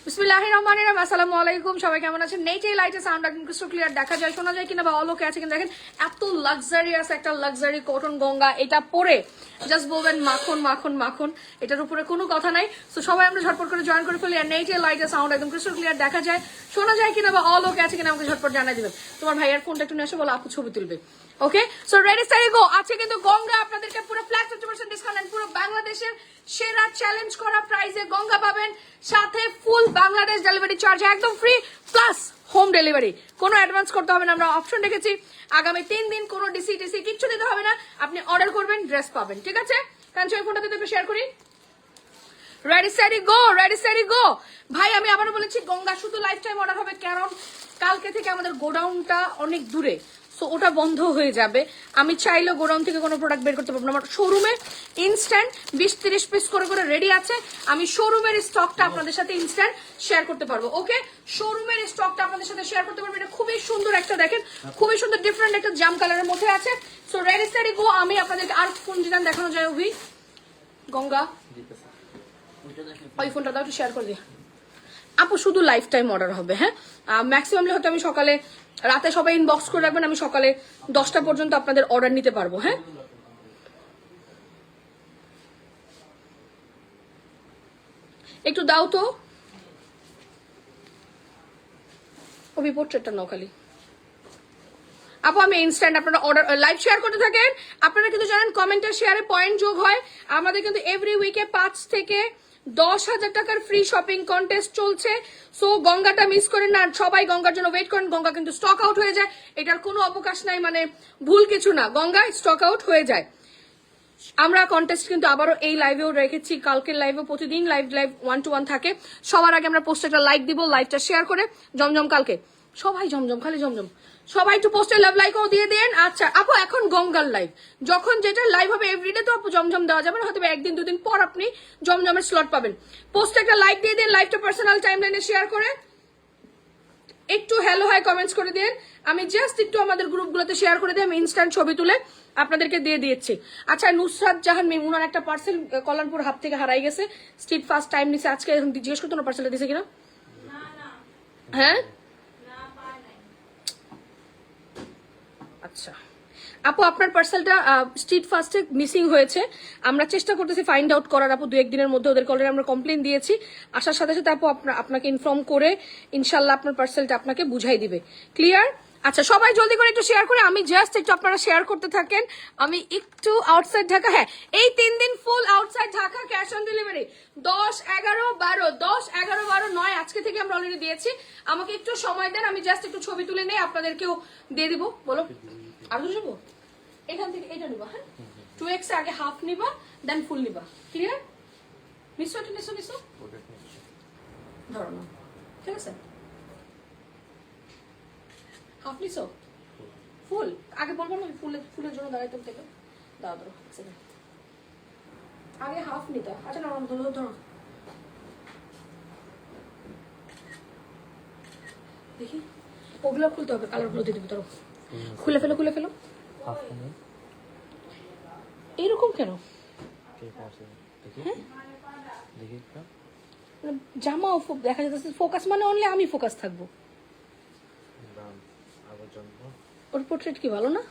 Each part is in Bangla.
বিসমিল্লাহির রহমানির রহিম। আসসালামু আলাইকুম, সবাই কেমন আছেন? নেটেই লাইটে সাউন্ড একদম ক্রিস্টাল ক্লিয়ার দেখা যায়, শোনা যায় কিনা বা অলোকে আছে কিনা দেখেন। এত লাক্সারিয়াস একটা লাক্সারি কটন গঙ্গা, এটা পরে জাস্ট বলবেন মাখন মাখন মাখন, এটার উপরে কোনো কথা নাই। তো সবাই আমরা ঝটপট করে জয়েন করে ফেলি। আর নেটে লাইটে সাউন্ড একদম ক্রিস্টাল ক্লিয়ার দেখা যায়, শোনা যায় কিনা বা অলোকে আছে কিনা আমাকে ঝটপট জানাই দিবেন। তোমার ভাইয়ার ফোনটা একটু নিয়ে আসো, বলো আপু ছবি তুলবে। ওকে, সো রেডি স্টাডি গো। আজকে কিন্তু গঙ্গা আপনাদেরকে পুরো ফ্ল্যাট 50% ডিসকাউন্ট এন্ড পুরো বাংলাদেশের সেরা চ্যালেঞ্জ করা প্রাইসে গঙ্গা পাবেন, সাথে ফুল বাংলাদেশ ডেলিভারি চার্জ একদম ফ্রি, প্লাস হোম ডেলিভারি। কোনো অ্যাডভান্স করতে হবে না, আমরা অপশন রেখেছি। আগামী 3 দিন কোনো ডিসি টিসি কিচ্ছু দিতে হবে না, আপনি অর্ডার করবেন, ড্রেস পাবেন। ঠিক আছে, কারণ সেই ফোনটা একটু শেয়ার করি। রেডি স্টাডি গো, রেডি স্টাডি গো। ভাই আমি আবারও বলেছি, গঙ্গা শুধু লাইফ টাইম অর্ডার হবে, কারণ কালকে থেকে আমাদের গোডাউনটা অনেক দূরে, সো ওটা বন্ধ হয়ে যাবে। আমি চাইলেও গোডাউন থেকে কোনো প্রোডাক্ট বের করতে পারবো না। আমার শোরুমে ইনস্ট্যান্ট 20-30 পিস করে করে রেডি আছে, আমি শোরুমের স্টকটা আপনাদের সাথে ইনস্ট্যান্ট শেয়ার করতে পারবো। ওকে, শোরুমের স্টকটা আপনাদের সাথে শেয়ার করতে পারবো। এটা খুবই সুন্দর একটা, দেখেন খুবই সুন্দর ডিফারেন্ট একটা জাম কালারের মধ্যে আছে। সো রেডি স্টাডি গো। আমি আপনাদেরকে আর কোন ডিজাইন দেখানো যায়? ওই গঙ্গা ওই ফোনটা দাও, একটু শেয়ার করে দিই আপু। শুধু লাইফ টাইম অর্ডার হবে, হ্যাঁ। ম্যাক্সিমাম হয়তো আমি সকালে, রাতে সবাই ইনবক্স করে রাখবেন, আমি সকালে 10টা পর্যন্ত আপনাদের অর্ডার নিতে পারবো। হ্যাঁ, একটু দাও তো ওই পোর্ট্রেটটা নাও খালি আপু। আমি ইনস্ট্যান্ট, আপনারা অর্ডার লাইভ শেয়ার করতে থাকেন। আপনারা কিন্তু জানেন কমেন্টের শেয়ারে পয়েন্ট যোগ হয়। আমাদের কিন্তু এভরি উইকে 5 থেকে 10,000 টাকার ফ্রি শপিং কন্টেস্ট চলছে। সো গঙ্গাটা মিস করেন না, সবাই গঙ্গার জন্য ওয়েট করেন। গঙ্গা কিন্তু স্টক আউট হয়ে যায়, এটার কোনো অবকাশ নাই, মানে ভুল কিছু না, গঙ্গা স্টক আউট হয়ে যায়। আমরা কন্টেস্ট কিন্তু আবারও এই লাইভেও রেখেছি, কালকের লাইভেও প্রতিদিন লাইভ 1-to-1 থাকে। সবার আগে আমরা পোস্টে একটা লাইক দিব, লাইভটা শেয়ার করে জমজম কালকে সবাই জমজম, খালি জমজম, সবাই একটু পোস্টে লাভ লাইকও দিয়ে দেন। আচ্ছা আপু, এখন গঙ্গার লাইভ যখন যেটা লাইভ হবে এভরিডে, তো আপু জমজম দেওয়া যাবে না, হয়তো 1-2 দিন পর আপনি জমজমের স্লট পাবেন। পোস্টে একটা লাইক দিয়ে দিন, লাইভটা পার্সোনাল টাইমলাইনে শেয়ার করে একটু হ্যালো হাই কমেন্টস করে দিন। আমি জাস্ট একটু আমাদের গ্রুপগুলোতে শেয়ার করে দিই, আমি ইনস্ট্যান্ট ছবি তুলে আপনাদেরকে দিয়ে দিয়েছি। আচ্া, নুসরাত জাহান মেমুনার একটা পার্সেল কল্যাণপুর হাব থেকে হারাই গেছে, স্ট্রিট ফার্স্ট টাইম নিছে আজকে। এখন জিজ্ঞেস করতো না পার্সেলটা দিছে কিনা। হ্যাঁ আচ্ছা আপু, আপনার পার্সেলটা স্ট্রিট ফার্স্টে মিসিং হয়েছে, আমরা চেষ্টা করতেছি ফাইন্ড আউট করার আপু। 2-1 দিনের মধ্যে ওদের অলরেডি আমরা কমপ্লেন দিয়েছি। আসার সাথে সাথে আপু আপনাকে ইনফর্ম করে ইনশাল্লাহ আপনার পার্সেলটা আপনাকে বুঝাই দিবে। ক্লিয়ার? আচ্ছা, সবাই জলদি করে একটু শেয়ার করে, আমি জাস্ট একটু আপনারা শেয়ার করতে থাকেন। আমি একটু আউটসাইড ঢাকা, হ্যাঁ এই 3 দিন full outside Dhaka, cash on delivery 10-11-12, 10-11-12-9 আজকে থেকে আমরা অলরেডি দিয়েছি। আমাকে একটু সময় দেন, আমি জাস্ট একটু ছবি তুলে নেই, আপনাদেরকেও দিয়ে দিব। বলো আর যাবো এখান থেকে, এটা নিবা, হ্যাঁ 2x আগে হাফ নিবা, দেন ফুল নিবা। ক্লিয়ার? নিশ্চয় এটা নিশ্চয় ধরো না, ঠিক আছে। হাফ নিছো, ফুল আগে বলবো না, ফুলের জন্য দাঁড়াইতে থেকে দাও ধরো আগে হাফ নিতা। আচ্ছা না, ধরো ধরো দেখি, ওগুলো খুলতে হবে, কালারগুলো দিয়ে দিবি। ধরো খুলে ফেলো, খুলে ফেলো। এইরকম কেন? জামা দেখা যাচ্ছে ফোকাস, মানে অনলি আমি ফোকাস থাকবো। ওর পোর্ট্রেট কি ভালো না?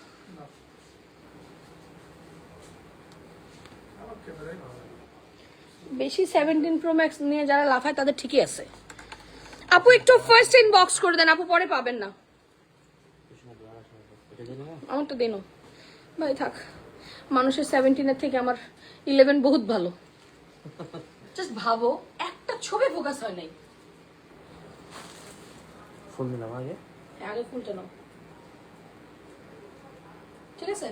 বেশি 17 Pro Max নিয়ে যারা লাফায় তাদের ঠিকই আছে। আপু একটু ফার্স্ট ইনবক্স করে দেন আপু, পরে পাবেন না। আমার তো দেন ভাই, থাক। মানুষের 17-এর থেকে আমার 11 বহুত ভালো। জাস্ট ভাবো, একটা ছবি ফোকাস হয় নাই। ফুল নিলাম আগে, আগে ফুলটা নাও, ঠিক আছে।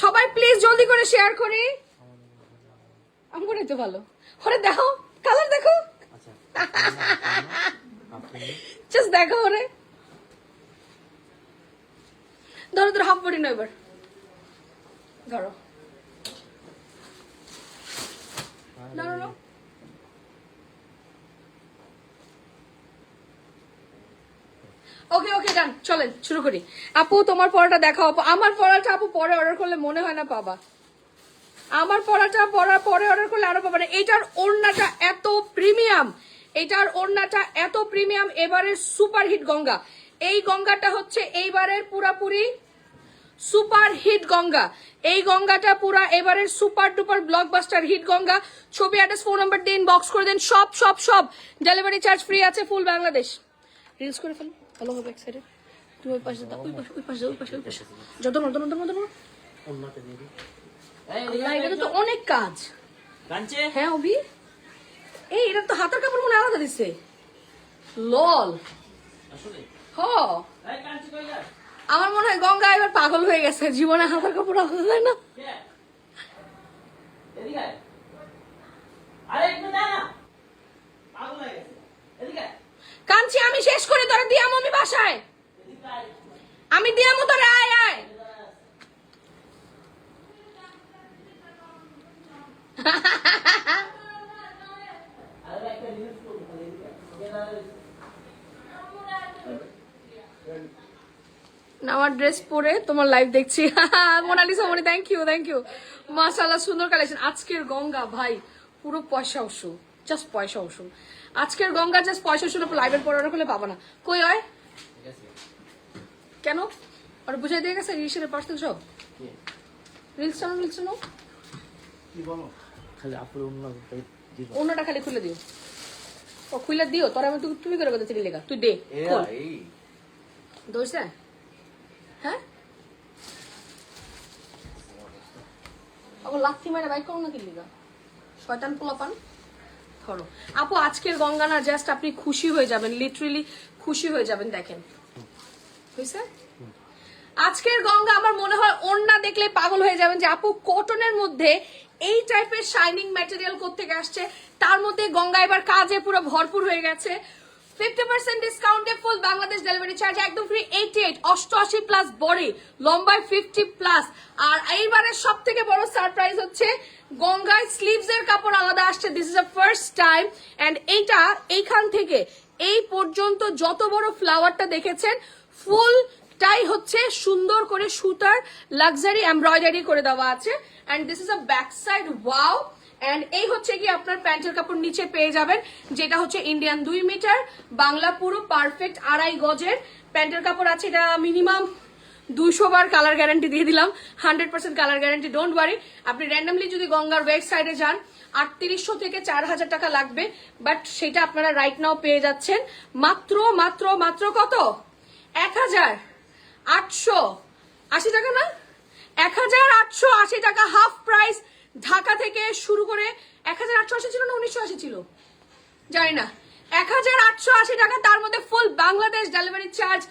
সবাই প্লিজ জলদি করে শেয়ার করি। আমার তো ভালো, ওরে দেখো কালার দেখো, জাস্ট দেখো ওরে। ধরো ধরো হাফ বডি না, এবার ধরো ধরো। ওকে ওকে ডান, চলেন শুরু করি। আপু তোমার পড়াটা দেখাও আপু। আমার পড়াটা আপু পরে অর্ডার করলে মনে হয় না পাবা, আমার পড়াটা পরে অর্ডার করলে আরো পাবা না। এটার ওড়নাটা এত প্রিমিয়াম, এটার ওড়নাটা এত প্রিমিয়াম। এবারের সুপার হিট গঙ্গা, এই গঙ্গাটা হচ্ছে এইবারের পুরাপুরি সুপার হিট গঙ্গা। এই গঙ্গাটা পুরা এবারের super duper blockbuster hit Ganga. ছবি অ্যাড্রেস ফোন নাম্বার দিন, বক্স করে দেন, সব সব সব ডেলিভারি চার্জ ফ্রি আছে ফুল বাংলাদেশ। রিলস করে ফেলো, ভালো হবে এক সাইডে। তুমি ওই পাশে দাও, ওই পাশে ওই পাশে ওই পাশে ওই পাশে যত মতো মতো মতো এটা তো অনেক কাজ। হ্যাঁ অভি, এই এটা তো হাতের কাপড় মনে আলাদা দিচ্ছে লল। হ আমার মনে হয় গঙ্গা এবার পাগল হয়ে গেছে, জীবনে হাতের কাপড় আলাদা যায় না। কাঞ্চি আমি শেষ করে তোরা দিয়াম আমি বাসায়, আমি দিয়ামো তোরে, আয় আয়। আমার ড্রেস পরে তোমার লাইভ দেখছি। Monalisa Moni, thank you thank you. মাশাআল্লাহ সুন্দর কালেকশন। আজকের গঙ্গা ভাই পুরো পয়সা উসুল, জাস্ট পয়সা উসুল। আজকের গঙ্গা জাস্ট পয়সা উসুল। লাইভের পর অর্ডার করলে পাবো না। কই হয় কেন আর বুঝাই দিয়ে গেছে রিলসের পার্সেল সব। রিলস চানো রিলস চানো কি বলো, খালি আপুর অন্যটা খালি খুলে দিও। ও খুলে দিও তোর, আমি তুমি করে কথা চিনি লেখা তুই দে দোষ। হ্যাঁ আবার লাথি মারে বাইক করো না কি লিগা, শয়তান পোলাপান। ধরো আপু আজকের গঙ্গা না জাস্ট আপনি খুশি হয়ে যাবেন, লিটারেলি খুশি হয়ে যাবেন। দেখেন বুঝছে আজকের গঙ্গা, আমার মনে হয় ওড়না দেখলে পাগল হয়ে যাবেন যে আপু কটনের মধ্যে এই টাইপের শাইনিং ম্যাটেরিয়াল কোত্থেকে আসছে। তার মধ্যে গঙ্গা এবার কাজে পুরো ভরপুর হয়ে গেছে। 50% ডিসকাউন্টে ফুল বাংলাদেশ ডেলিভারি চার্জ, একদম ফ্রি। 88 88 প্লাস বডি, লম্বায় 50 প্লাস। আর এইবারের সব থেকে বড় সারপ্রাইজ হচ্ছে গঙ্গায় স্লিভস এর কাপড় আলাদা আসছে। This is a first time. And এইটা এইখান থেকে এই পর্যন্ত যত বড় ফ্লাওয়ারটা দেখেছেন ফুল টাই হচ্ছে সুন্দর করে সুতার লাক্সারি এমব্রয়ডারি করে দেওয়া আছে। And this is a back side, wow. And এই হচ্ছে কি আপনার প্যান্টের কাপড় নিচে পেয়ে যাবেন, যেটা হচ্ছে ইন্ডিয়ান 2 মিটার, বাংলা পুরো পারফেক্ট 2.5 গজের প্যান্টের কাপড় আছে। এটা মিনিমাম 200 বার কালার গ্যারান্টি দিয়ে দিলাম, 100% কালার গ্যারান্টি, ডোন্ট ওয়ারি। আপনি র্যান্ডমলি যদি গঙ্গার ওয়েবসাইটে যান 3800 থেকে 4000 টাকা লাগবে, বাট সেটা আপনারা রাইট নাও পেয়ে যাচ্ছেন মাত্র মাত্র মাত্র কত 1880 টাকা না, 1880 টাকা, হাফ প্রাইস। ঢাকা থেকে শুরু করে 1880 ছিল না 1980 ছিল জানি না, 1880 টাকা। তার মধ্যে ফুল বাংলাদেশ ডেলিভারি চার্জ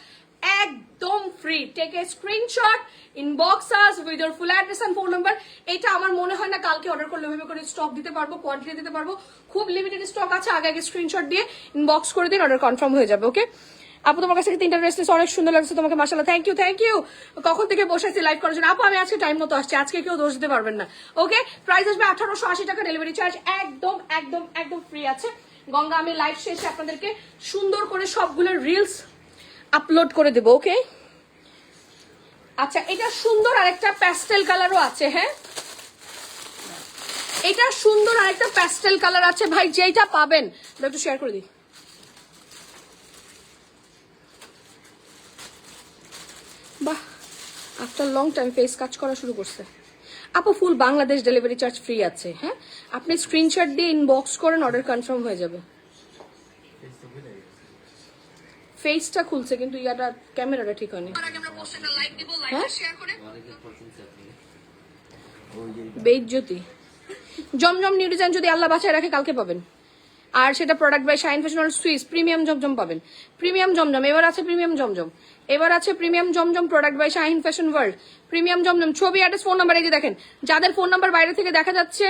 একদম free. Take a screenshot, inbox us with your full address and phone number. এটা আমার মনে হয় না কালকে অর্ডার করলে ওইভাবে করে স্টক দিতে পারবো, কোয়ান্টিটি দিতে পারবো, খুব লিমিটেড স্টক আছে। আগে আগে স্ক্রিনশট দিয়ে ইনবক্স করে দিন, অর্ডার কনফার্ম হয়ে যাবে। ওকে আপু তোমার কাছে 3টা ড্রেস অনেক সুন্দর লাগছে তোমাকে, মাশাআল্লাহ, থ্যাংক ইউ থ্যাংক ইউ। কখন থেকে বসেছি লাইভ করার জন্য আপু, আমি আজকে টাইম মতো আসছি, আজকে কেউ দোষ দিতে পারবেন না। ওকে প্রাইস আসবে 1880 টাকা, ডেলিভারি চার্জ একদম একদম একদম ফ্রি আছে। গঙ্গা আমি লাইভ শেষে আপনাদেরকে সুন্দর করে সবগুলো রিলস আপলোড করে দেবো। ওকে আচ্ছা, এটা সুন্দর আরেকটা প্যাস্টেল কালারও আছে। হ্যাঁ এটা সুন্দর আরেকটা প্যাস্টেল কালার আছে ভাই, যেটা পাবেন একটু শেয়ার করে দিই। বাহ, আফটার লং টাইম ফেস কাজ করা শুরু করছে আপু। ফুল বাংলাদেশ ডেলিভারি চার্জ ফ্রি আছে। হ্যাঁ আপনি স্ক্রিনশট দিয়ে ইনবক্স করেন, অর্ডার কনফার্ম হয়ে যাবে। ফেসটা খুলছে কিন্তু ইয়াটা ক্যামেরাটা ঠিক হয়নি। বেইজ্জতি। জমজম নিউ ডিজাইন যদি আল্লাহ বাঁচায় রাখে কালকে পাবেন। আর সেটা product by shine fashion swiss premium Zamzam পাবেন। প্রিমিয়াম জমজম এবার আছে, প্রিমিয়াম জমজম এবার আছে, premium Zamzam product by shine fashion world, premium Zamzam. ছবি অ্যাড্রেস ফোন নাম্বার এই যে দেখেন, যাদের ফোন নাম্বার বাইরে থেকে দেখা যাচ্ছে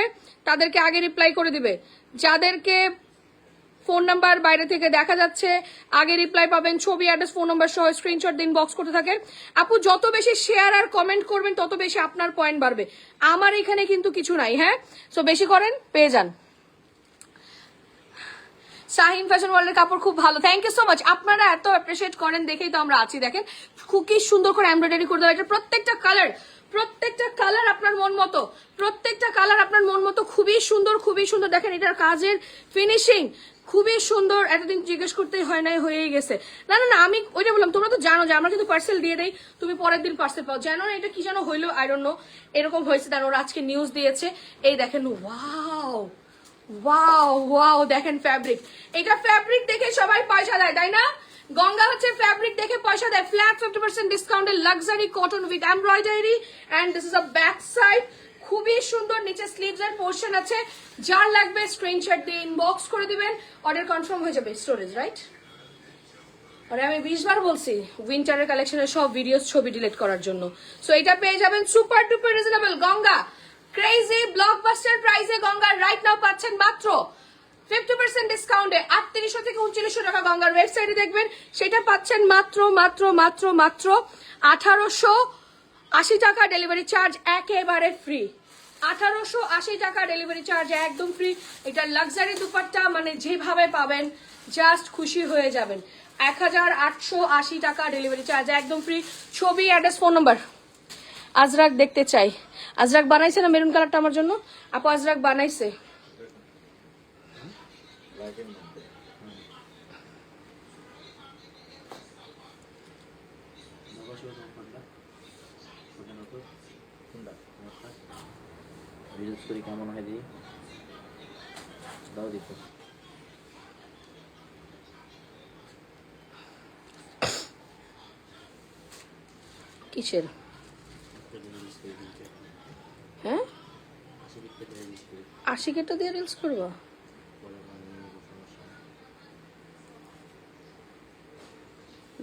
তাদেরকে আগে রিপ্লাই করে দিবে, যাদেরকে ফোন নাম্বার বাইরে থেকে দেখা যাচ্ছে আগে রিপ্লাই পাবেন। ছবি অ্যাড্রেস ফোন নাম্বার সহ স্ক্রিনশট দিন, বক্স করতে থাকেন। আপু যত বেশি শেয়ার আর কমেন্ট করবেন তত বেশি আপনার পয়েন্ট বাড়বে। আমার এখানে কিন্তু কিছু নাই। হ্যাঁ সো বেশি করেন পেয়ে যান। শাহিন ফ্যাশন ওয়ার্ল্ডের কাপড় খুব ভালো, থ্যাংক ইউ সো মাচ। আপনারা এত অ্যাপ্রিসিয়েট করেন দেখেই তো আমরা আছি। দেখেন খুবই সুন্দর করে এমব্রয়ডারি করে দেওয়া, এটা প্রত্যেকটা কালার আপনার মন মতো, প্রত্যেকটা কালার আপনার মন মতো, খুবই সুন্দর খুবই সুন্দর। দেখেন এটার কাজের ফিনিশিং খুবই সুন্দর। এতদিন জিজ্ঞেস করতে হয় নাই, হয়েই গেছে। না না না, আমি ওইটা বললাম, তোমরা তো জানো যে আমরা কিন্তু পার্সেল দিয়ে দেই, তুমি পরের দিন পার্সেল পাও। জানো না এটা কি যেন হইলো, আই ডোন্ট নো, এরকম হয়েছে। তার ওরা আজকে নিউজ দিয়েছে। এই দেখেন, ওয়াও ওয়াও ওয়াও, দেখেন ফ্যাব্রিক, এটা ফ্যাব্রিক দেখে সবাই পয়সা দেয়, তাই না? গঙ্গা হচ্ছে ফ্যাব্রিক দেখে পয়সা দেয়। ফ্ল্যাট 50% ডিসকাউন্টে luxury cotton with embroidery and this is a back side, খুবই সুন্দর। নিচে স্লিভস এর পোর্শন আছে। যার লাগবে স্ক্রিনশট দিয়ে ইনবক্স করে দিবেন, অর্ডার কনফার্ম হয়ে যাবে। স্টোরেজ রাইট, আরে আমি 20 বার বলছি উইন্টারের কালেকশনের সব ভিডিওস ছবি ডিলিট করার জন্য। সো এটা পেয়ে যাবেন super duper reasonable Ganga crazy blockbuster প্রাইসে। গঙ্গা রাইট নাও পাচ্ছেন মাত্র 50% ডিসকাউন্টে 3800 থেকে 3900 টাকা। গঙ্গার ওয়েবসাইটে দেখবেন সেটা পাচ্ছেন মাত্র মাত্র মাত্র মাত্র 1880 টাকা। ডেলিভারি চার্জ একেবারে ফ্রি, 1880 টাকা ডেলিভারি চার্জ একদম ফ্রি। এটা লাক্সারি দুপাট্টা, মানে যেভাবে পাবেন জাস্ট খুশি হয়ে যাবেন। 1880 টাকা ডেলিভারি চার্জ একদম ফ্রি। ছবি, অ্যাড্রেস, ফোন নাম্বার। আজরাক দেখতে চাই। আজরাক বানাইছে না মেরুন কালারটা আমার জন্য? আপু আজরাক বানাইছে। রিলস করি কেমন হয় দিই দাও দেখো। কিসের? হ্যাঁ, আশিকেটা দিয়ে রিলস করবো?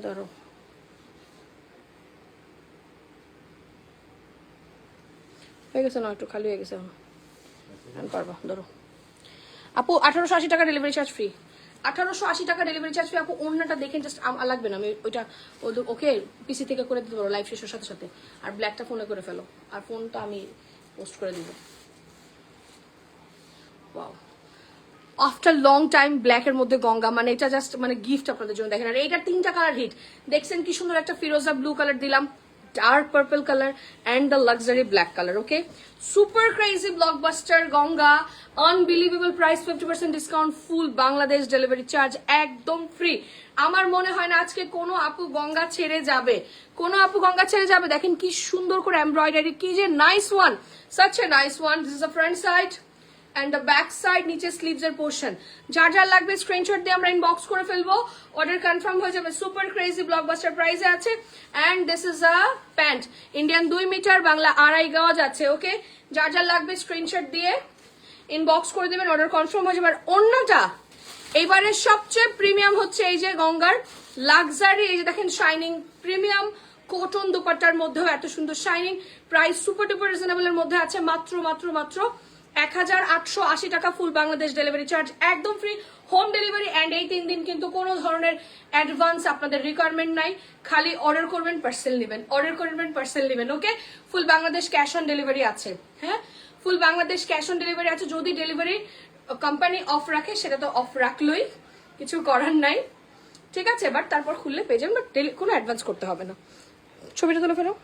ধরো, হয়ে গেছে না, একটু খালি হয়ে গেছে এখন পারবা। ধরো আপু, 1880 টাকা ডেলিভারি চার্জ ফ্রি, 1880 টাকা ডেলিভারি চার্জ ফ্রি। আপু অন্যটা দেখেন, জাস্ট লাগবে না, আমি ওইটা ওকে পিসি থেকে করে দিতে পারবো লাইভ শেষের সাথে সাথে। আর ব্ল্যাকটা ফোনে করে ফেলো, আর ফোনটা আমি পোস্ট করে দিব। ওয়াও, আফটার লং টাইম ব্ল্যাকের মধ্যে গঙ্গা, মানে এটা জাস্ট মানে গিফট আপনাদের জন্য। দেখেন, আর এইটা 3টা কালার হিট দেখছেন কি সুন্দর। একটা ফিরোজা ব্লু কালার দিলাম, dark purple colour and the luxury black colour. Okay, super crazy blockbuster Ganga, unbelievable price, 50% discount, full Bangladesh delivery charge একদম ফ্রি। আমার মনে হয় না আজকে কোনো আপু গঙ্গা ছেড়ে যাবে, কোনো আপু গঙ্গা ছেড়ে যাবে। দেখেন কি সুন্দর করে এমব্রয়ডারি, কি যে nice one, such a nice one. This is a front side and the back side, নিচে স্লিভস এর পোর্শন। যার যার লাগবে স্ক্রিনশট দিয়ে আমরা ইনবক্স করে ফেলবো, অর্ডার কনফার্ম হয়ে যাবে। সুপার ক্রেজি ব্লকবাস্টার প্রাইসে আছে। And this is a pant, Indian 2 মিটার, বাংলা 2.5 গজ আছে। ওকে, যার যার লাগবে স্ক্রিনশট দিয়ে ইনবক্স করে দেবেন, অর্ডার কনফার্ম হয়ে যাবে। আর অন্যটা এইবারের সবচেয়ে প্রিমিয়াম হচ্ছে এই যে গঙ্গার লাক্সারি, এই যে দেখেন শাইনিং প্রিমিয়াম কটন দুপাট্টার মধ্যেও এত সুন্দর shining. Price super duper reasonable এর মধ্যে আছে মাত্র মাত্র মাত্র 1880 টাকা। ফুল বাংলাদেশ ডেলিভারি চার্জ একদম ফ্রি, হোম ডেলিভারি। অ্যান্ড এই 3 দিন কিন্তু কোনো ধরনের অ্যাডভান্স আপনাদের রিকোয়ারমেন্ট নাই, খালি অর্ডার করবেন পার্সেল নেবেন, অর্ডার করবেন পার্সেল নেবেন। ওকে, ফুল বাংলাদেশ ক্যাশ অন ডেলিভারি আছে। হ্যাঁ, ফুল বাংলাদেশ ক্যাশ অন ডেলিভারি আছে। যদি ডেলিভারি কোম্পানি অফ রাখে সেটা তো অফ রাখলোই, কিছু করার নাই, ঠিক আছে। বাট তারপর খুললে পেয়ে যাবেন, বাট কোনো অ্যাডভান্স করতে হবে না। ছবিটা তুলে ফেলো,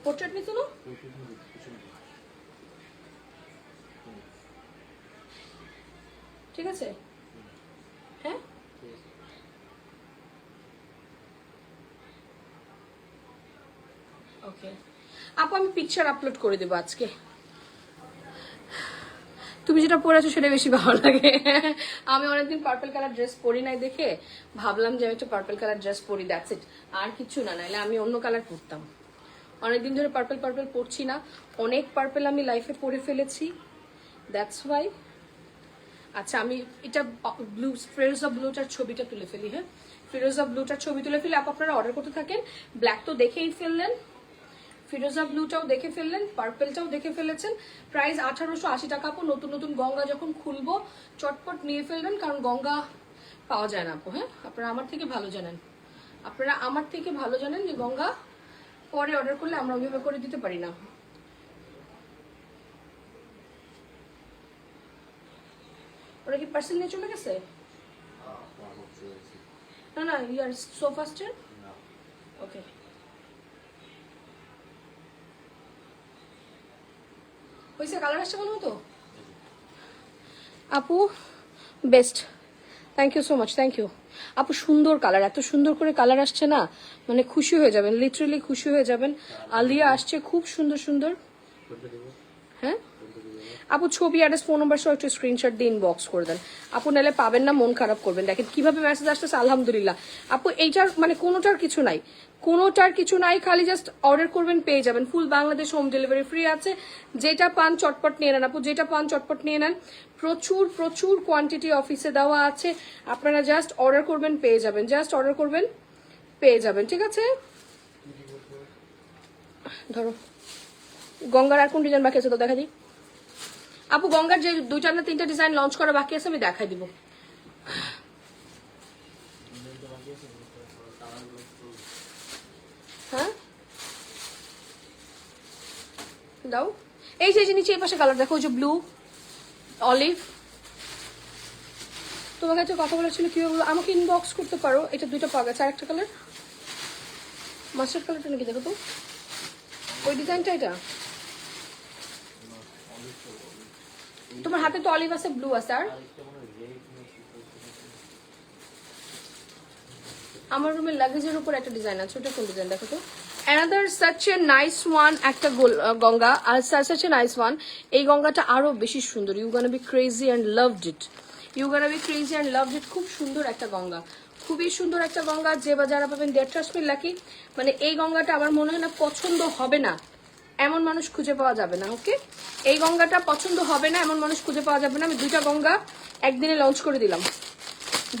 পোর্ট্রেট নিতে না, ঠিক আছে। হ্যাঁ, ওকে আপু, আমি পিকচার আপলোড করে দেবো আজকে। তুমি যেটা পরেছো সেটা বেশি ভালো লাগে। আমি অনেকদিন পার্পল কালার ড্রেস পরি নাই দেখে ভাবলাম যে আমি একটা পার্পল কালার ড্রেস পরি, দ্যাটস ইট, আর কিছু না। নাইলে আমি অন্য কালার পরতাম। অনেকদিন ধরে পার্পল পার্পল পরছি না, অনেক পার্পল আমি লাইফে পরে ফেলেছি, দ্যাটস ওয়াই। আচ্ছা, আমি এটা ব্লু, ফিরোজা ব্লুটার ছবিটা তুলে ফেলি। হ্যাঁ, ফিরোজা ব্লুটার ছবি তুলে ফেলি। আপনারা অর্ডার করতে থাকেন। ব্ল্যাক তো দেখেই ফেললেন, ফিরোজা ব্লুটাও দেখে ফেললেন, পার্পেলটাও দেখে ফেলেছেন। প্রাইস 1880 টাকা। আপু নতুন নতুন গঙ্গা যখন খুলবো চটপট নিয়ে ফেলবেন, কারণ গঙ্গা পাওয়া যায় না আপু। হ্যাঁ, আপনারা আমার থেকে ভালো জানেন, আপনারা আমার থেকে ভালো জানেন যে গঙ্গা পরে অর্ডার করলে আমরা ওইভাবে করে দিতে পারি না। ওরা কি পার্সেল নিয়ে চলে গেছে? না না, ইউ আর সো ফাস্টেড। ওকে, হয়েছে? কালার আসছে ভালো মতো আপু, best, thank you so much, thank you আপু। সুন্দর কালার, এত সুন্দর করে কালার আসছে না, মানে খুশি হয়ে যাবেন, লিটারালি খুশি হয়ে যাবেন। আলিয়া আসছে খুব সুন্দর সুন্দর। হ্যাঁ আপু, ছবি অ্যাড্রেস ফোন নাম্বার সহ একটু স্ক্রিনশট দিয়ে ইনবক্স করে দেন আপু, নাহলে পাবেন না, মন খারাপ করবেন। দেখেন কিভাবে মেসেজ আসতেছে, আলহামদুলিল্লাহ আপু। এইটার মানে কোনোটার কিছু নাই, কোনোটার কিছু নাই, খালি জাস্ট অর্ডার করবেন, পেয়ে যাবেন। ফুল বাংলাদেশ হোম ডেলিভারি ফ্রি আছে। যেটা পান চটপট নিয়ে নেন আপু, যেটা পান চটপট নিয়ে নেন। প্রচুর প্রচুর কোয়ান্টিটি অফিসে দেওয়া আছে, আপনারা জাস্ট অর্ডার করবেন, পেয়ে যাবেন। জাস্ট অর্ডার করবেন, পেয়ে যাবেন। ঠিক আছে, ধরো গঙ্গার আর কোন ডিজাইন বাকি আছে তো দেখা দিই আপু। গঙ্গার যে 2টা না 3টা ডিজাইন লঞ্চ করা বাকি আছে, আমি দেখাই দিব। হ্যাঁ দাও, এই যে নিচে এই পাশে কালার দেখো, ওই যে ব্লু অলিভ। তোমার কাছে কথা বলার ছিল, কি ওগুলো আমাকে ইনবক্স করতে পারো। এটা 2টা পাওয়া গেছে, আরেকটা কালার মাস্টার্ড কালারটা নাকি, দেখো তো ওই ডিজাইনটা। এটা তোমার হাতে তো অলিভ আছে, ব্লু আছে, আর আমার রুমের লাগেজের উপর একটা ডিজাইন আছে, ওটা কোন ডিজাইন দেখো তো। Another such a nice one, একটা গঙ্গা, আর সাচ এ নাইস ওয়ান। এই গঙ্গাটা আরো বেশি সুন্দর। You gonna be crazy and loved it, you gonna be crazy and loved it. খুব সুন্দর একটা গঙ্গা, খুবই সুন্দর একটা গঙ্গা। যে বা যারা পাবেন, দেড় ট্রাস্ট মি লাকি। মানে এই গঙ্গাটা আমার মনে হয় না পছন্দ হবে না এমন মানুষ খুঁজে পাওয়া যাবে না। ওকে, এই গঙ্গাটা পছন্দ হবে না এমন মানুষ খুঁজে পাওয়া যাবে না। আমি 2টা গঙ্গা একদিনে লঞ্চ করে দিলাম,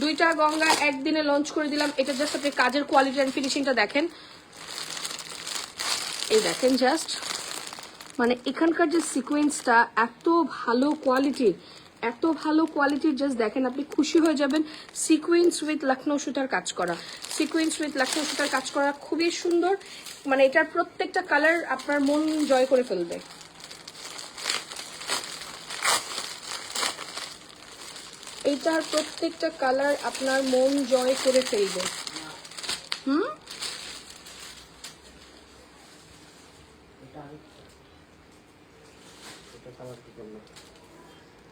2টা গঙ্গা একদিনে লঞ্চ করে দিলাম। এটা জাস্ট আপনি কাজের কোয়ালিটি অ্যান্ড ফিনিশিংটা দেখেন, এই দেখেন জাস্ট, মানে এখানকার যে সিকোয়েন্সটা এত ভালো কোয়ালিটি, এত ভালো কোয়ালিটির, জাস্ট দেখেন আপনি খুশি হয়ে যাবেন। সিকোয়েন্স উইথ লখনৌ সুতার কাজ করা, সিকোয়েন্স উইথ লখনৌ সুতার কাজ করা, খুবই সুন্দর। মানে এটার প্রত্যেকটা কালার আপনার মন জয় করে ফেলবে। এইটার প্রত্যেকটা কালার আপনার মন জয় করে ফেলবে।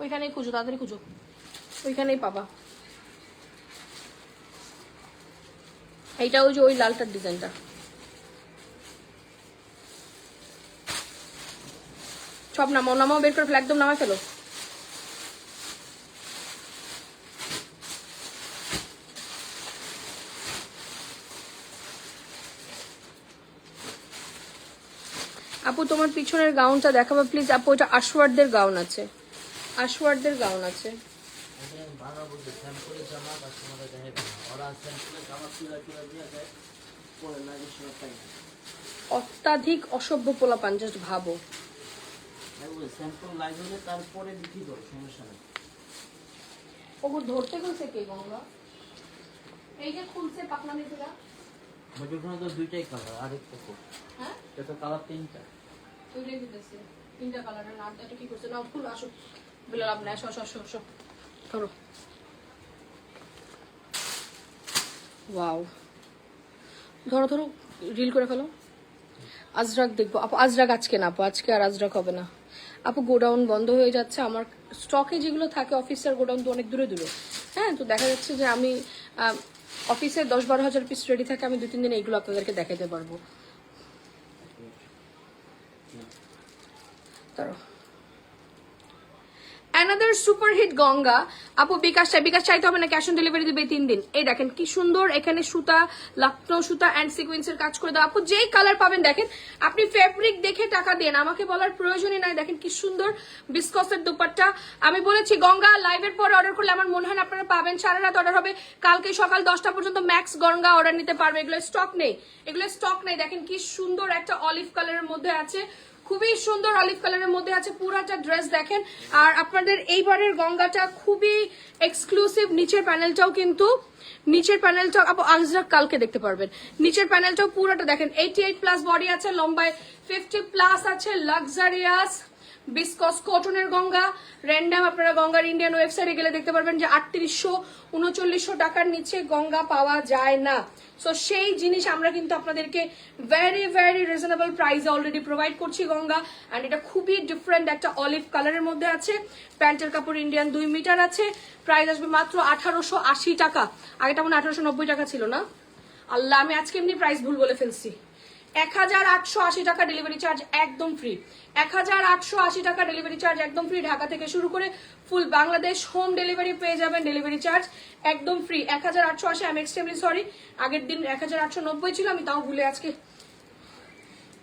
ওইখানেই খুঁজো, তাড়াতাড়ি খুঁজো, ওইখানেই পাবা। এইটা ওই যে ওই লালটার ডিজাইনটা। সব নামাও, নামাও, বের করে ফেলো, একদম নামাই ফেলো। আপু তোমার পিছনের গাউনটা দেখাবো প্লিজ আপু। এটা আশওয়ার্ডদের গাউন আছে, আশওয়ার্ডদের গাউন আছে। অত্যাধিক অসভ্য পোলাপান, জাস্ট ভাবো। তারপরে বিক্রি করো, সমস্যা নেই। ওগুলো ধরতে গেছে কে গঙ্গা? এই যে খুলছে পাকনামি গুলা, ওখানে তো 2টাই কালার, আরেকটা তো, হ্যাঁ এটা তো কালার 3টা। ওইটাই দিতেছে 3টা কালারের। না এটা কি করছে, না ফুল আসো বলে লাভ নাই, আসো আসো আসো আসো, ধরো। ওয়াও, ধরো ধরো, রিল করে ফেলো। আজরাক দেখবো আপু, আজরাক আজকে না আপু, আজকে আর আজরাক হবে না আপু। গোডাউন বন্ধ হয়ে যাচ্ছে আমার, স্টকে যেগুলো থাকে অফিসের গোডাউন তো অনেক দূরে দূরে। হ্যাঁ, তো দেখা যাচ্ছে যে আমি অফিসে 10-12 হাজার পিস রেডি থাকে, আমি 2-3 দিন এইগুলো আপনাদেরকে দেখাতে পারবো। ধরো অ্যানাদার সুপার হিট গঙ্গা আপু। বিকাশ চাইতে হবে না, ক্যাশ অন ডেলিভারি দিবে 3 দিন। এই দেখেন কি সুন্দর, এখানে সুতা, লখনৌ সুতা অ্যান্ড সিকোয়েন্সের কাজ করে দাও আপু। যেই কালার পাবেন দেখেন, আপনি ফেব্রিক দেখে টাকা দেন, আমাকে বলার প্রয়োজনই নাই। দেখেন কি সুন্দর বিস্কসের দুপাট্টা। আমি বলেছি গঙ্গা লাইভের পরে অর্ডার করলে আমার মনে হয় না আপনারা পাবেন। সারা রাত অর্ডার হবে, কালকে সকাল 10টা পর্যন্ত ম্যাক্স গঙ্গা অর্ডার নিতে পারবে। এগুলো স্টক নেই, এগুলো স্টক নেই। দেখেন কি সুন্দর একটা অলিভ কালারের মধ্যে আছে, খুবই সুন্দর অলিভ কালারের মধ্যে আছে পুরাটা ড্রেস দেখেন। আর আপনাদের এইবারের গঙ্গাটা খুবই এক্সক্লুসিভ। নিচের প্যানেলটাও কিন্তু, নিচের প্যানেলটাও আপু আজরাক কালকে দেখতে পারবেন। নিচের প্যানেলটাও পুরাটা দেখেন, 88+ বডি আছে, লম্বায় 50+ আছে, লাক্সারিয়াস বিসকস কটনের গঙ্গা র্যান্ডাম। আপনারা গঙ্গার ইন্ডিয়ান ওয়েবসাইটে গেলে দেখতে পারবেন যে 3800 3900 টাকার নিচে গঙ্গা পাওয়া যায় না। সো সেই জিনিস আমরা কিন্তু আপনাদেরকে ভেরি ভেরি রিজনেবল প্রাইসে অলরেডি প্রোভাইড করছি গঙ্গা। অ্যান্ড এটা খুবই ডিফারেন্ট একটা অলিভ কালারের মধ্যে আছে। প্যান্টের কাপড় ইন্ডিয়ান 2 মিটার আছে। প্রাইস আসবে মাত্র 1880 টাকা। আগেটা মনে 1890 টাকা ছিল না? আল্লাহ, আমি আজকে এমনি প্রাইস ভুল বলে ফেলছি। 1880 টাকা ডেলিভারি চার্জ একদম ফ্রি। 1880 টাকা ডেলিভারি চার্জ একদম ফ্রি। ঢাকা থেকে শুরু করে ফুল বাংলাদেশ হোম ডেলিভারি পেয়ে যাবেন, ডেলিভারি চার্জ একদম ফ্রি। 1880। আমি এক্সট্রিমলি সরি, আগের দিন 1890 ছিল, আমি তাও ভুলে আজকে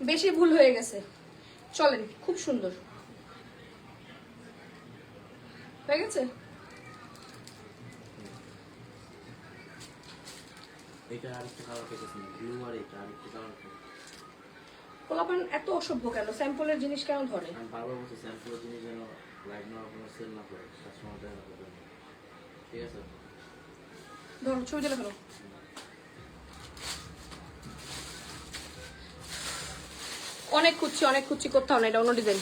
বেশি ভুল হয়ে গেছে। চলেন, খুব সুন্দর হয়ে গেছে। এটা আরেকটা কালার পেয়েছি, ব্লু আর এটা আরেকটা কালার পেয়েছি। পোলাপান এত অসভ্য কেন? স্যাম্পলের জিনিস কেন ধরে? আমি বারবার বলছি স্যাম্পলের জিনিস যেন লাইভ না কোনো সেল না করে, কাস্টমার দেখা করবেন। ঠিক আছে, ধরো, ছবি তুলে ফেলো। অনেক খুঁজছি কোথাও না, এটা অন্য ডিজাইন।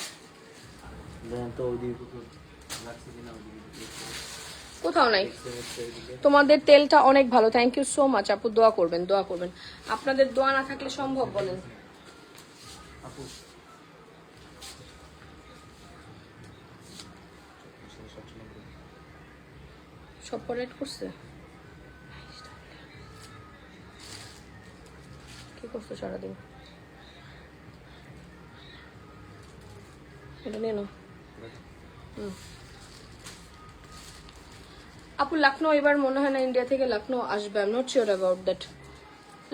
দেন তো ওই দিকে লাগছে কিনা, ওই দিকে কোথাও নাই। তোমাদের তেলটা অনেক ভালো, থ্যাংক ইউ সো মাচ আপু। দোয়া করবেন। আপনাদের দোয়া না থাকলে সম্ভব বলেন? আপু সব রেড করছে, কি করছো সারাদিন? এটা নিয়ে নাও। আপু লখনৌ এবার মনে হয় না ইন্ডিয়া থেকে লখনৌ আসবে। I am not sure about that.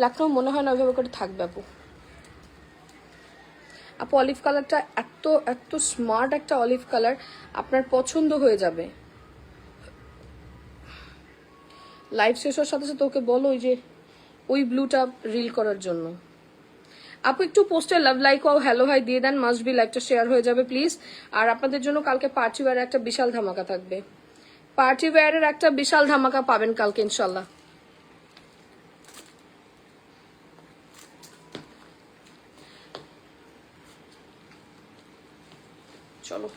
Lucknow মনে হয় না ওইভাবে করে থাকবে আপু। আপু অলিভ কালারটা এত এত স্মার্ট একটা অলিভ কালার, আপনার পছন্দ হয়ে যাবে। লাইভ শেষ হওয়ার সাথে সাথে ওকে বলো ওই ব্লুটা রিল করার জন্য। আপু একটু পোস্টে লাভ লাইক ও হ্যালো হাই দিয়ে দেন, মাস্ট বি লাইকটা শেয়ার হয়ে যাবে প্লিজ। আর আপনাদের জন্য কালকে পার্টি ওয়্যারের একটা বিশাল ধামাকা থাকবে। পার্টি ওয়্যারের একটা বিশাল ধামাকা পাবেন কালকে ইনশাল্লাহ। চলো,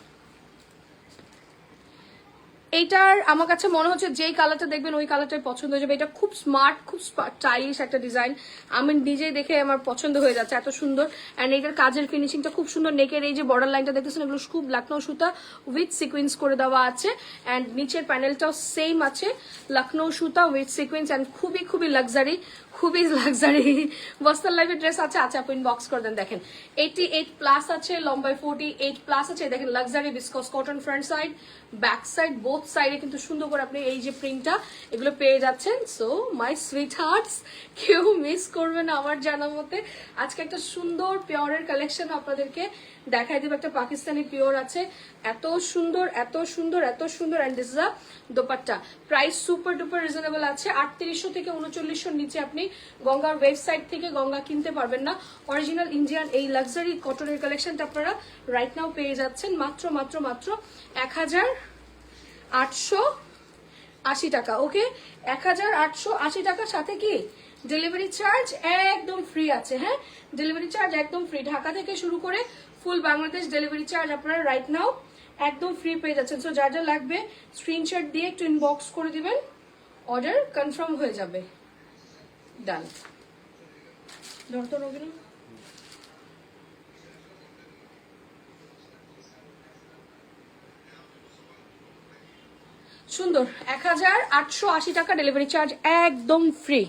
এইটার আমার কাছে মনে হচ্ছে যেই কালারটা দেখবেন ওই কালারটাই পছন্দ হয়ে যাবে। এটা খুব স্মার্ট, খুব স্টাইলিশ একটা ডিজাইন। আমি নিজেই দেখে আমার পছন্দ হয়ে যাচ্ছে, এত সুন্দর। অ্যান্ড এইটার কাজের ফিনিশিংটা খুব সুন্দর। নেকের এই যে বর্ডার লাইনটা দেখতেছেন, এগুলো খুব লখনৌ সুতা উইথ সিকুয়েন্স করে দেওয়া আছে। অ্যান্ড নিচের প্যানেলটাও সেম আছে, লখনৌ সুতা উইথ সিকুয়েন্স। অ্যান্ড খুবই লাক্সারি, খুবই লাক্সারি। বস্তার লাইফের ড্রেস আছে, আচ্ছা আপু ইনবক্স করে দেন। দেখেন 88+ আছে, লম্বায় 48+ আছে। দেখেন luxury viscose cotton, front side back side both সাইডে কিন্তু সুন্দর করে আপনি এই যে প্রিন্টটা এগুলো পেয়ে যাচ্ছেন। সো মাই সুইট হার্টস, কেউ মিস করবে না আমার জানা মতে। আজকে একটা সুন্দর পিওরের কালেকশন আপনাদেরকে দেখাই দেবো। একটা পাকিস্তানি পিওর আছে, এত সুন্দর এত সুন্দর এত সুন্দর। And this is a dupatta. Price super duper reasonable আছে। 3800 থেকে 3900 নিচে আপনি গঙ্গার ওয়েবসাইট থেকে গঙ্গা কিনতে পারবেন না। অরিজিনাল ইন্ডিয়ান এই লাক্সারি কটনের কালেকশনটা আপনারা রাইট নাও পেয়ে যাচ্ছেন মাত্র 1880 টাকা। ওকে, 1880 টাকার সাথে কি ডেলিভারি চার্জ একদম ফ্রি আছে। হ্যাঁ, ডেলিভারি চার্জ একদম ফ্রি। ঢাকা থেকে শুরু করে ফুল বাংলাদেশ ডেলিভারি চার্জ আপনারা রাইট নাও একদম ফ্রি পেয়ে যাচ্ছেন। সো যা যা লাগবে স্ক্রিনশট দিয়ে একটু ইনবক্স করে দিবেন, অর্ডার কনফার্ম হয়ে যাবে। ডান। ধরতো রবিন, সুন্দর। 1880 টাকা ডেলিভারি চার্জ একদম ফ্রি।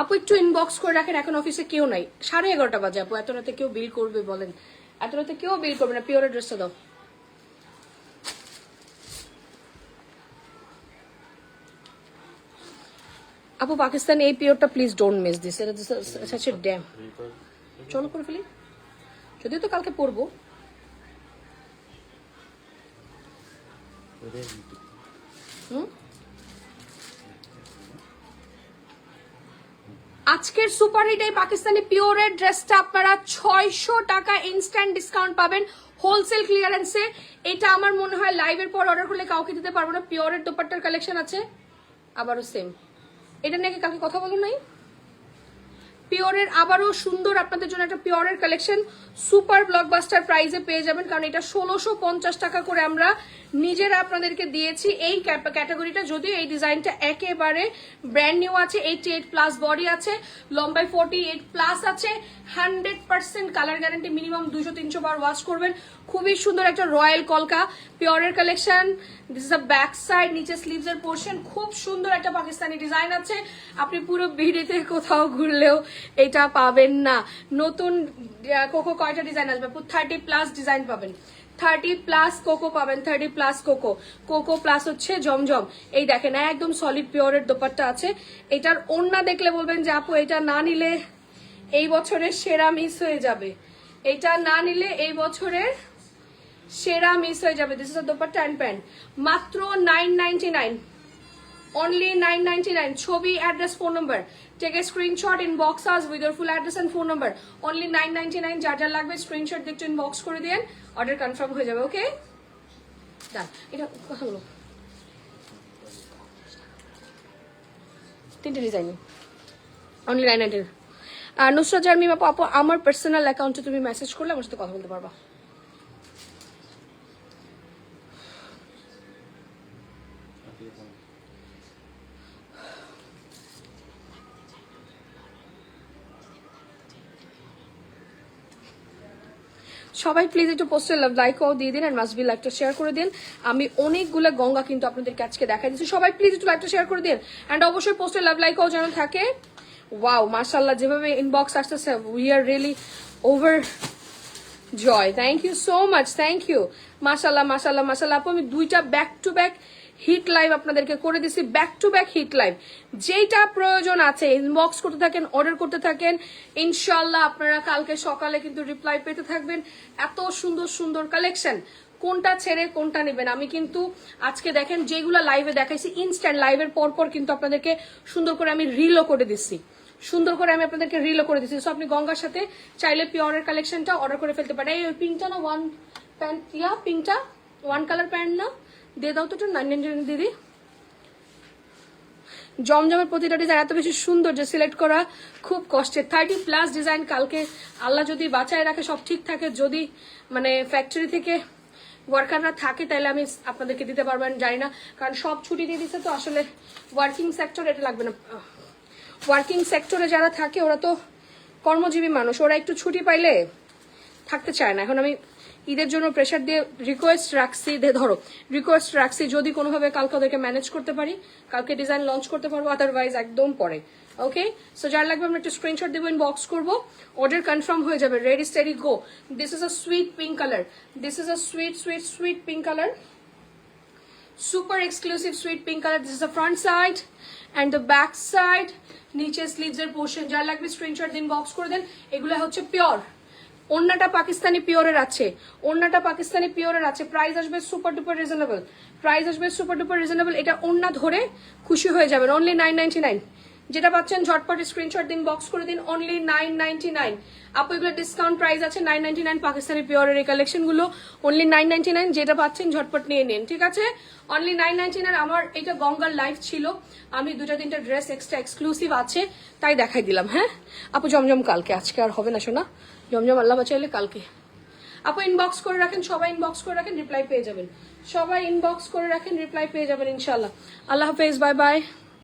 আপু একটু ইনবক্স করে রাখেন, এখন অফিসে কেউ নাই, 11:30 বাজে আপু। এত রাতে কেউ বিল করবে বলেন? এত রাতে কেউ বিল করবে না। পিওরের ড্রেসটা দাও। আপু পাকিস্তান এই পিওরটা প্লিজ ডোন্ট মিস দিস, এটা সাচ এ ড্যাম। চলো করে ফেলি, যদিও তো কালকে পরবো। আজকের সুপার হিট এই পাকিস্তানি পিওরের ড্রেসটা আপনারা 600 টাকা ইনস্ট্যান্ট ডিসকাউন্ট পাবেন হোলসেল ক্লিয়ারেন্সে। এটা আমার মনে হয় লাইভের পর অর্ডার করলে কাউকে দিতে পারবো না। পিওরের দোপাট্টার কালেকশন আছে আবারও সেম। এটা নিয়ে কালকে কথা বলো নাই? পিওরের আবারও সুন্দর আপনাদের জন্য একটা পিওরের কালেকশন সুপার ব্লকবাস্টার প্রাইসে পেয়ে যাবেন, কারণ এটা 1650 টাকা করে আমরা নিজেরা আপনাদেরকে দিয়েছি এই ক্যাটাগরিটা। যদিও এই ডিজাইনটা একেবারে ব্র্যান্ড নিউ আছে, 88+ বডি আছে, লম্বায় 48+ আছে, 100% কালার গ্যারান্টি, মিনিমাম 200-300 বার ওয়াশ করবেন। খুবই সুন্দর একটা রয়্যাল কলকা পিওরের collection. This is a back side, নিচে স্লিভস এর পোর্শন, খুব সুন্দর একটা পাকিস্তানি ডিজাইন আছে। আপনি পুরো বিড়িতে কোথাও ঘুরলেও এটা পাবেন না। নতুন কোকো কয়টা ডিজাইন আসবে? 30+ ডিজাইন পাবেন, 30+ কোকো পাবেন, 30+ কোকো প্লাস হচ্ছে জমজম। এই দেখেন একদম সলিড পিওরের দোপাট্টা আছে। এটার ওড়না দেখলে বলবেন যে আপু এটা না নিলে এই বছরের সেরা মিস হয়ে যাবে, এটা না নিলে এই বছরের সেরা মিস হয়ে যাবে। This is a dupatta and pant, মাত্র 999, only 999. ছবি, address, phone number, take a screenshot, inbox us with your full address and phone number, only 999। যার যার লাগবে স্ক্রিনশট দেখতে ইনবক্স করে দিন, অর্ডার কনফার্ম হয়ে যাবে। ওকে ডান। এটা কথা বলো, তিনটে ডিজাইন, অনলি 999। আর নুসরাত জারমিন আপু, আপু আমার পার্সোনাল অ্যাকাউন্টে তুমি মেসেজ করলে আমার সাথে কথা বলতে পারবা। সবাই প্লিজ একটু পোস্টের লাইকও দিয়ে দিন, আর মাস্ট বি লাইকটা শেয়ার করে দিন। আমি অনেকগুলো গঙ্গা কিন্তু আপনাদেরকে আজকে দেখাই দিচ্ছি, সবাই প্লিজ একটু লাইকটা শেয়ার করে দিন, অ্যান্ড অবশ্যই পোস্টের লাইকও যেন থাকে। ওয়াও, মাশাআল্লাহ, যেভাবে ইনবক্স আসতেছে, we are really over joy. Thank you so much, thank you. মাশাআল্লাহ মাশাআল্লাহ মাশাআল্লাহ। আপু আমি 2টা back to back hit live আপনাদেরকে করে দিছি, back to back hit live. যেটা প্রয়োজন আছে ইনবক্স করতে থাকেন, অর্ডার করতে থাকেন, ইনশাল্লাহ আপনারা কালকে সকালে কিন্তু রিপ্লাই পেতে থাকবেন। এত সুন্দর সুন্দর কালেকশন, কোনটা ছেড়ে কোনটা নেবেন। আমি কিন্তু আজকে দেখেন যেগুলো লাইভে দেখাইছি, ইনস্ট্যান্ট লাইভের পর কিন্তু আপনাদেরকে সুন্দর করে আমি রিলও করে দিচ্ছি, সুন্দর করে আমি আপনাদেরকে রিলও করে দিচ্ছি। সো আপনি গঙ্গার সাথে চাইলে পিওরের কালেকশনটা অর্ডার করে ফেলতে পারেন। এই পিঙ্কটা না ওয়ান প্যান্ট, পিঙ্কটা ওয়ান কালার প্যান্ট না, দিয়ে দাও তো 999 দিদি। জমজমের প্রতিটা ডিজাইন এত বেশি সুন্দর যে সিলেক্ট করা খুব কষ্টের। 30+ ডিজাইন, কালকে আল্লাহ যদি বাঁচায় রাখে, সব ঠিক থাকে, যদি মানে ফ্যাক্টরি থেকে ওয়ার্কাররা থাকে তাহলে আমি আপনাদেরকে দিতে পারবেন, জানি না, কারণ সব ছুটি দিয়ে দিচ্ছে তো। আসলে ওয়ার্কিং সেক্টর এটা লাগবে না, ওয়ার্কিং সেক্টরে যারা থাকে ওরা তো কর্মজীবী মানুষ, ওরা একটু ছুটি পাইলে থাকতে চায় না। এখন আমি ঈদের জন্য প্রেশার দিয়ে রিকোয়েস্ট রাখছি, যদি কোনোভাবে কালকে ওদেরকে ম্যানেজ করতে পারি, কালকে ডিজাইন লঞ্চ করতে পারবো, আদারওয়াইজ একদম পরে। ওকে, সো যার লাগবে আমরা একটু স্ক্রিনশট দেবো, ইনবক্স করবো, অর্ডার কনফার্ম হয়ে যাবে। Ready steady go. This is a sweet pink colour, this is a sweet pink colour, super exclusive sweet pink color. This is the front side and the back side. নিচে স্লিভস এর পোর্শন, যার লাগবে স্ক্রিনশট দিন, বক্স করে দেন। এগুলো হচ্ছে পিওর, ওন্নাটা পাকিস্তানি পিওরের আছে, ওন্নাটা পাকিস্তানি পিওরের আছে। প্রাইস আসবে সুপার ডুপার রিজনেবল, প্রাইস আসবে সুপার ডুপার রিজনেবল। এটা ওন্না ধরে খুশি হয়ে যাবেন, অনলি 999। যেটা পাচ্ছেন ঝটপট স্ক্রিনশট দিন, বক্স করে দিন, অনলি 999। আপু এগুলো ডিসকাউন্ট প্রাইস আছে 999, পাকিস্তানি পিওরের এই কালেকশন গুলো অনলি 999। যেটা পাচ্ছেন ঝটপট নিয়ে নিন, ঠিক আছে, অনলি 999। আমার এটা গঙ্গার লাইভ ছিল, আমি 2-3টা ড্রেস এক্সট্রা এক্সক্লুসিভ আছে তাই দেখাই দিলাম। হ্যাঁ আপু, জমজম কালকে, আজকে আর হবে না শোনা, জমজম আল্লাহ বাঁচাইলে কালকে। আপু ইনবক্স করে রাখেন, সবাই ইনবক্স করে রাখেন, রিপ্লাই পেয়ে যাবেন, সবাই ইনবক্স করে রাখেন, রিপ্লাই পেয়ে যাবেন ইনশাল্লাহ। আল্লাহ হাফেজ, বাই বাই।